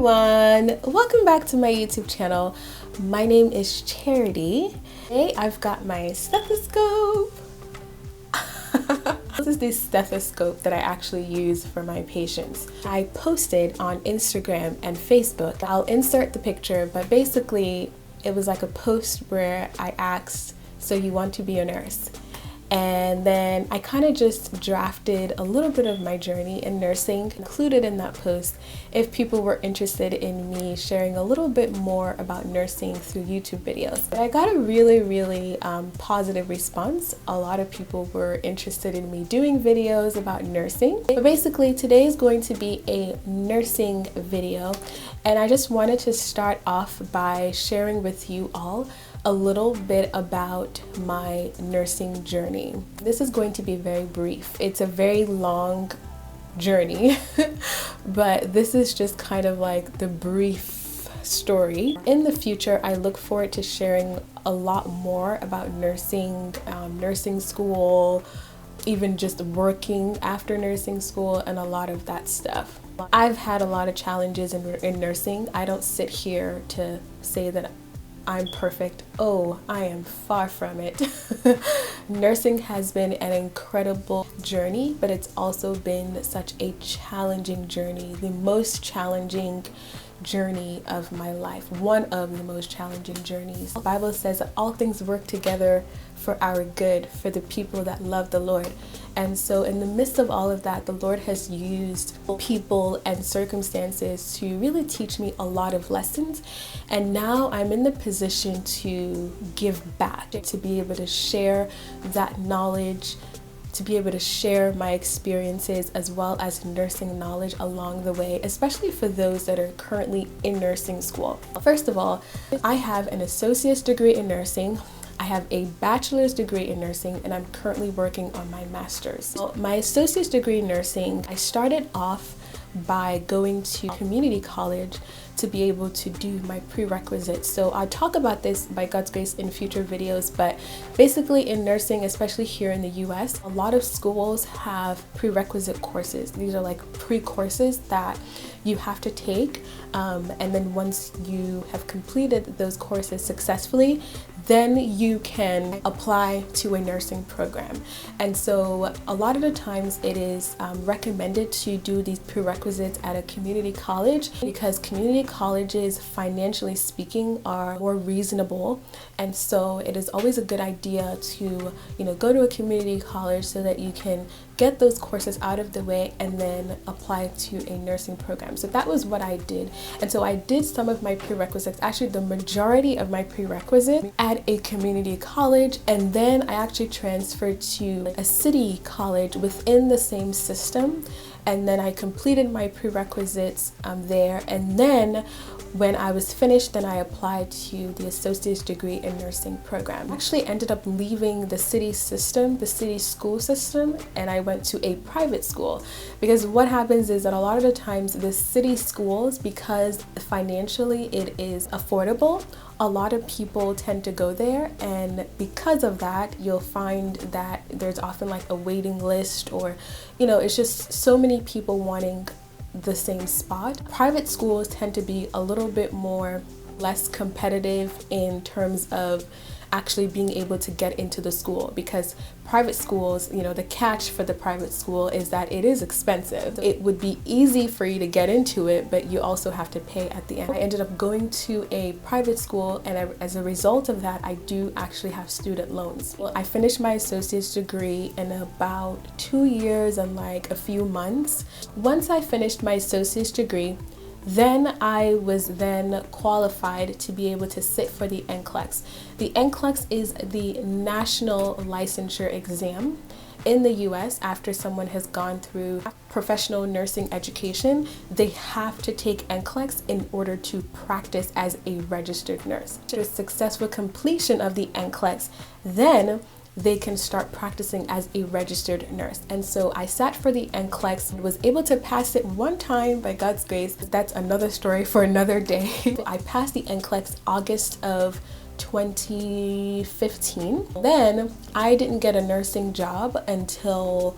everyone, welcome back to my YouTube channel. My name is Charity. Today I've got my stethoscope. This is the stethoscope that I actually use for my patients. I posted on Instagram and Facebook. I'll insert the picture, but basically it was like a post where I asked, so you want to be a nurse? And then I kind of just drafted a little bit of my journey in nursing, included in that post if people were interested in me sharing a little bit more about nursing through YouTube videos. But I got a really positive response. A lot of people were interested in me doing videos about nursing. But basically today is going to be a nursing video, and I just wanted to start off by sharing with you all a little bit about my nursing journey. This is going to be very brief. It's a very long journey, but this is just kind of like the brief story. In the future, I look forward to sharing a lot more about nursing, nursing school, even just working after nursing school, and a lot of that stuff. I've had a lot of challenges in nursing. I don't sit here to say that I'm perfect. Oh, I am far from it. Nursing has been an incredible journey, but it's also been such a challenging journey. The most challenging journey of my life. One of the most challenging journeys. The Bible says that all things work together for our good, for the people that love the Lord. And so in the midst of all of that, the Lord has used people and circumstances to really teach me a lot of lessons. And now I'm in the position to give back, to be able to share that knowledge, to be able to share my experiences as well as nursing knowledge along the way, especially for those that are currently in nursing school. First of all, I have an associate's degree in nursing. I have a bachelor's degree in nursing, and I'm currently working on my master's. So my associate's degree in nursing, I started off by going to community college to be able to do my prerequisites. So I'll talk about this by God's grace in future videos, but basically in nursing, especially here in the US, a lot of schools have prerequisite courses. These are like pre-courses that you have to take, and then once you have completed those courses successfully, then you can apply to a nursing program. And so a lot of the times it is recommended to do these prerequisites at a community college, because community colleges, financially speaking, are more reasonable. And so it is always a good idea to, go to a community college so that you can get those courses out of the way and then apply to a nursing program. So that was what I did. And so I did some of my prerequisites, actually the majority of my prerequisites, at a community college, and then I actually transferred to a city college within the same system, and then I completed my prerequisites there, and then when I was finished, then I applied to the associate's degree in nursing program. I actually ended up leaving the city system, the city school system, and I went to a private school, because what happens is that a lot of the times the city schools, because financially it is affordable, a lot of people tend to go there, and because of that, you'll find that there's often like a waiting list, or it's just so many people wanting the same spot. Private schools tend to be a little bit less competitive in terms of actually being able to get into the school, because private schools, the catch for the private school is that it is expensive. It would be easy for you to get into it, but you also have to pay at the end. I ended up going to a private school, and as a result of that, I do actually have student loans. Well, I finished my associate's degree in about 2 years and like a few months. Once I finished my associate's degree, then I was then qualified to be able to sit for the NCLEX. The NCLEX is the national licensure exam in the US. After someone has gone through professional nursing education, they have to take NCLEX in order to practice as a registered nurse. After successful completion of the NCLEX, then they can start practicing as a registered nurse. And so I sat for the NCLEX and was able to pass it one time by God's grace. That's another story for another day. I passed the NCLEX August of 2015. Then I didn't get a nursing job until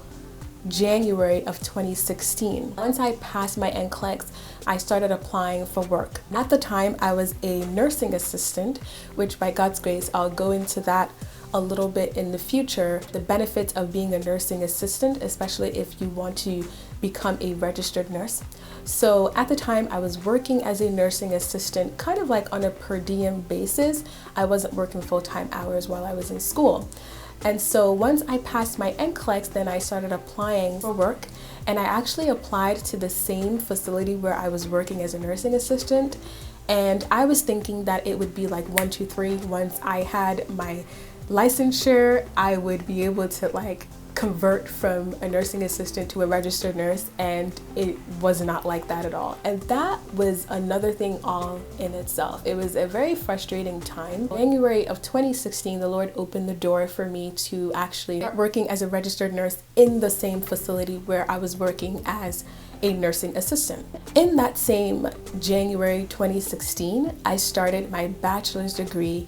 January of 2016. Once I passed my NCLEX, I started applying for work. At the time, I was a nursing assistant, which by God's grace, I'll go into that a little bit in the future. The benefits of being a nursing assistant, especially if you want to become a registered nurse. So at the time, I was working as a nursing assistant, kind of like on a per diem basis. I wasn't working full-time hours while I was in school. And so once I passed my NCLEX, then I started applying for work, and I actually applied to the same facility where I was working as a nursing assistant. And I was thinking that it would be like 1, 2, 3. Once I had my licensure, I would be able to like convert from a nursing assistant to a registered nurse, and it was not like that at all. And that was another thing all in itself. It was a very frustrating time. January of 2016, the Lord opened the door for me to actually start working as a registered nurse in the same facility where I was working as a nursing assistant. In that same January 2016, I started my bachelor's degree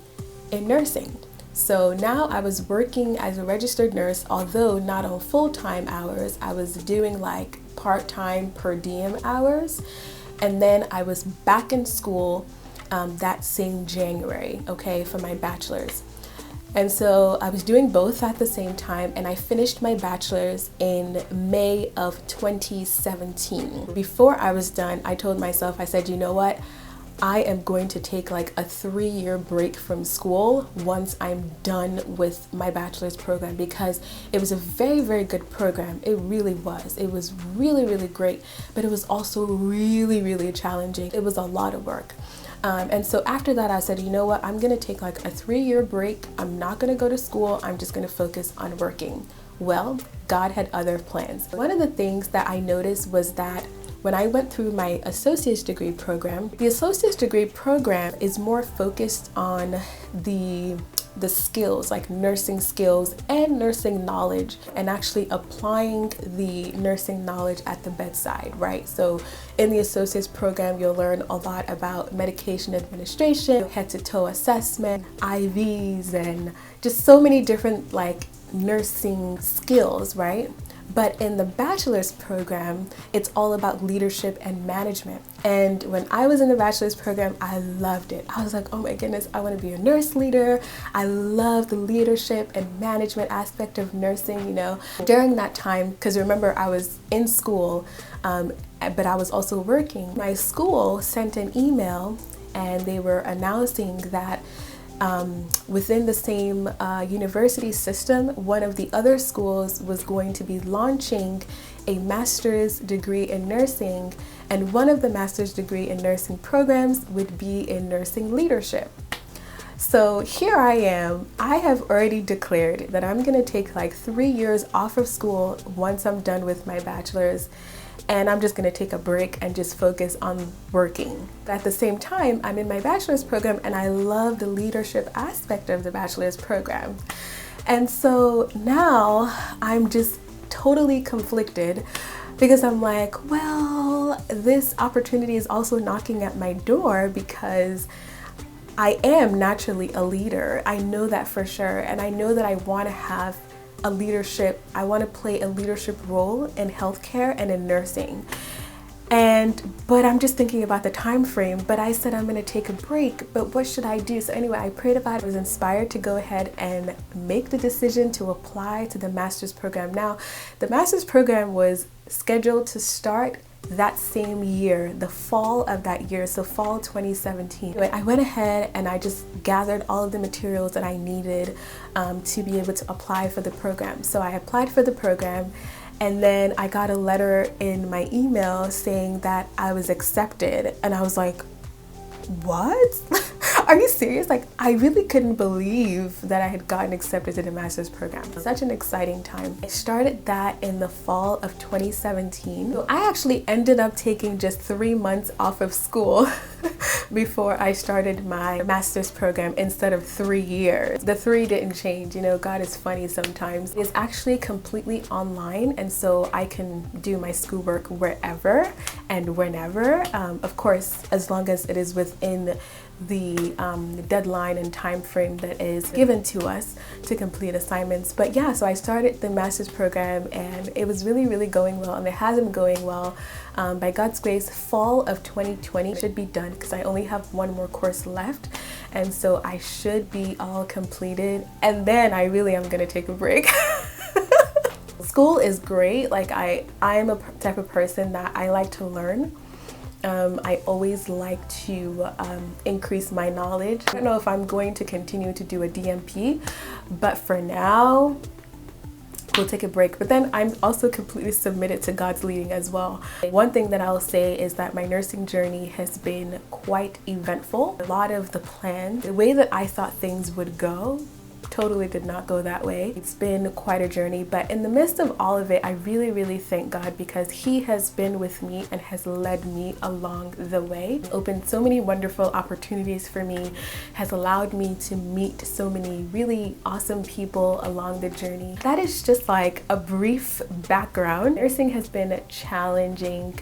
in nursing. So now I was working as a registered nurse, although not on full-time hours. I was doing like part-time per diem hours. And then I was back in school that same January, okay, for my bachelor's. And so I was doing both at the same time, and I finished my bachelor's in May of 2017. Before I was done, I told myself, I said, you know what? I am going to take like a 3-year break from school once I'm done with my bachelor's program, because it was a very, very good program. It really was. It was really, really great, but it was also really, really challenging. It was a lot of work. And so after that, I said, you know what, I'm going to take like a 3-year break. I'm not going to go to school. I'm just going to focus on working. Well, God had other plans. One of the things that I noticed was that when I went through my associate's degree program, the associate's degree program is more focused on the skills, like nursing skills and nursing knowledge, and actually applying the nursing knowledge at the bedside, right? So in the associate's program, you'll learn a lot about medication administration, head-to-toe assessment, IVs, and just so many different like nursing skills, right? But in the bachelor's program, it's all about leadership and management. And when I was in the bachelor's program, I loved it. I was like, oh my goodness, I want to be a nurse leader. I love the leadership and management aspect of nursing, you know. During that time, because remember, I was in school, but I was also working. My school sent an email, and they were announcing that within the same university system, one of the other schools was going to be launching a master's degree in nursing, and one of the master's degree in nursing programs would be in nursing leadership. So here I am. I have already declared that I'm going to take like 3 years off of school once I'm done with my bachelor's, and I'm just going to take a break and just focus on working. At the same time, I'm in my bachelor's program, and I love the leadership aspect of the bachelor's program. And so now I'm just totally conflicted, because I'm like, well, this opportunity is also knocking at my door, because I am naturally a leader. I know that for sure. And I know that I want to have I want to play a leadership role in healthcare and in nursing. But I'm just thinking about the time frame. But I said I'm going to take a break, but what should I do? So anyway, I prayed about it. I was inspired to go ahead and make the decision to apply to the master's program. Now, the master's program was scheduled to start that same year, the fall of that year, so fall 2017. I went ahead and I just gathered all of the materials that I needed to be able to apply for the program. So I applied for the program, and then I got a letter in my email saying that I was accepted, and I was like, what? Are you serious? Like, I really couldn't believe that I had gotten accepted to the master's program. Such an exciting time. I started that in the fall of 2017. So I actually ended up taking just 3 months off of school before I started my master's program instead of 3 years. The 3 didn't change. You know, God is funny sometimes. It's actually completely online, and so I can do my schoolwork wherever and whenever. Of course, as long as it is within the deadline and time frame that is given to us to complete assignments. But yeah, so I started the master's program and it was really going well, and it has been going well. By God's grace, fall of 2020 should be done because I only have one more course left, and so I should be all completed, and then I really am gonna take a break. School is great. Like I am a type of person that I like to learn. I always like to increase my knowledge. I don't know if I'm going to continue to do a DMP, but for now, we'll take a break. But then I'm also completely submitted to God's leading as well. One thing that I'll say is that my nursing journey has been quite eventful. A lot of the plans, the way that I thought things would go, totally did not go that way. It's been quite a journey, but in the midst of all of it, I really thank God because He has been with me and has led me along the way. Opened so many wonderful opportunities for me, has allowed me to meet so many really awesome people along the journey. That is just like a brief background. Nursing has been challenging.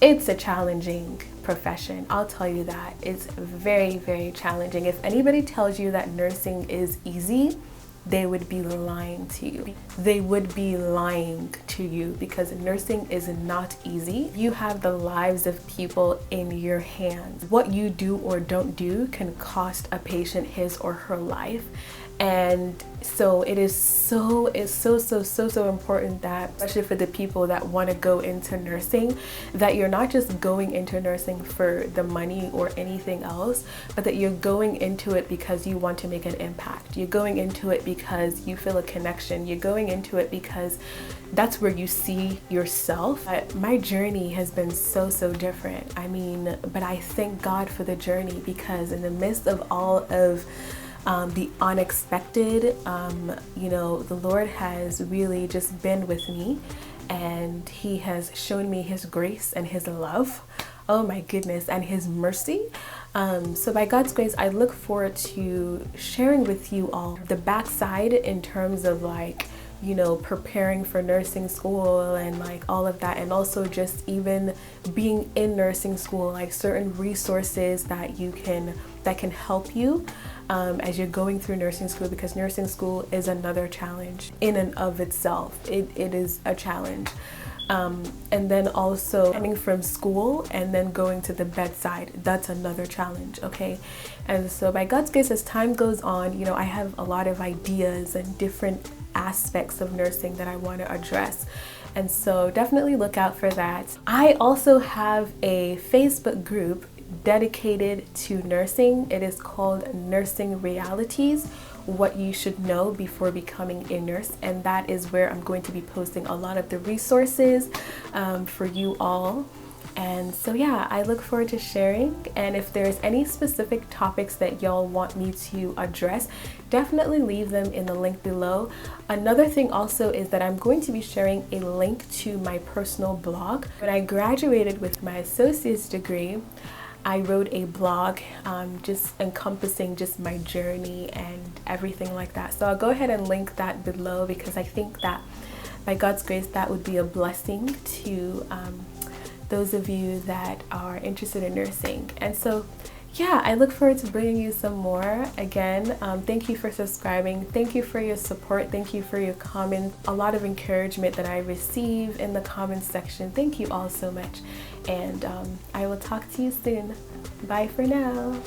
It's a challenging profession. I'll tell you that. It's very challenging. If anybody tells you that nursing is easy, they would be lying to you. They would be lying to you because nursing is not easy. You have the lives of people in your hands. What you do or don't do can cost a patient his or her life. And so it is so important that, especially for the people that want to go into nursing, that you're not just going into nursing for the money or anything else, but that you're going into it because you want to make an impact. You're going into it because you feel a connection. You're going into it because that's where you see yourself. My journey has been so different. I mean, but I thank God for the journey because in the midst of all of the unexpected, the Lord has really just been with me, and He has shown me His grace and His love, oh my goodness, and His mercy. So by God's grace, I look forward to sharing with you all the backside in terms of preparing for nursing school and like all of that, and also just even being in nursing school, like certain resources that can help you as you're going through nursing school, because nursing school is another challenge in and of itself. It is a challenge. And then also coming from school and then going to the bedside, that's another challenge, okay? And so by God's grace, as time goes on, I have a lot of ideas and different aspects of nursing that I want to address. And so definitely look out for that. I also have a Facebook group dedicated to nursing. It is called Nursing Realities, What You Should Know Before Becoming a Nurse, and that is where I'm going to be posting a lot of the resources for you all. And so yeah, I look forward to sharing, and if there's any specific topics that y'all want me to address, definitely leave them in the link below. Another thing also is that I'm going to be sharing a link to my personal blog. When I graduated with my associate's degree, I wrote a blog just encompassing just my journey and everything like that. So I'll go ahead and link that below because I think that by God's grace, that would be a blessing to those of you that are interested in nursing. And so yeah, I look forward to bringing you some more. Again, thank you for subscribing. Thank you for your support. Thank you for your comments. A lot of encouragement that I receive in the comments section. Thank you all so much. And I will talk to you soon. Bye for now.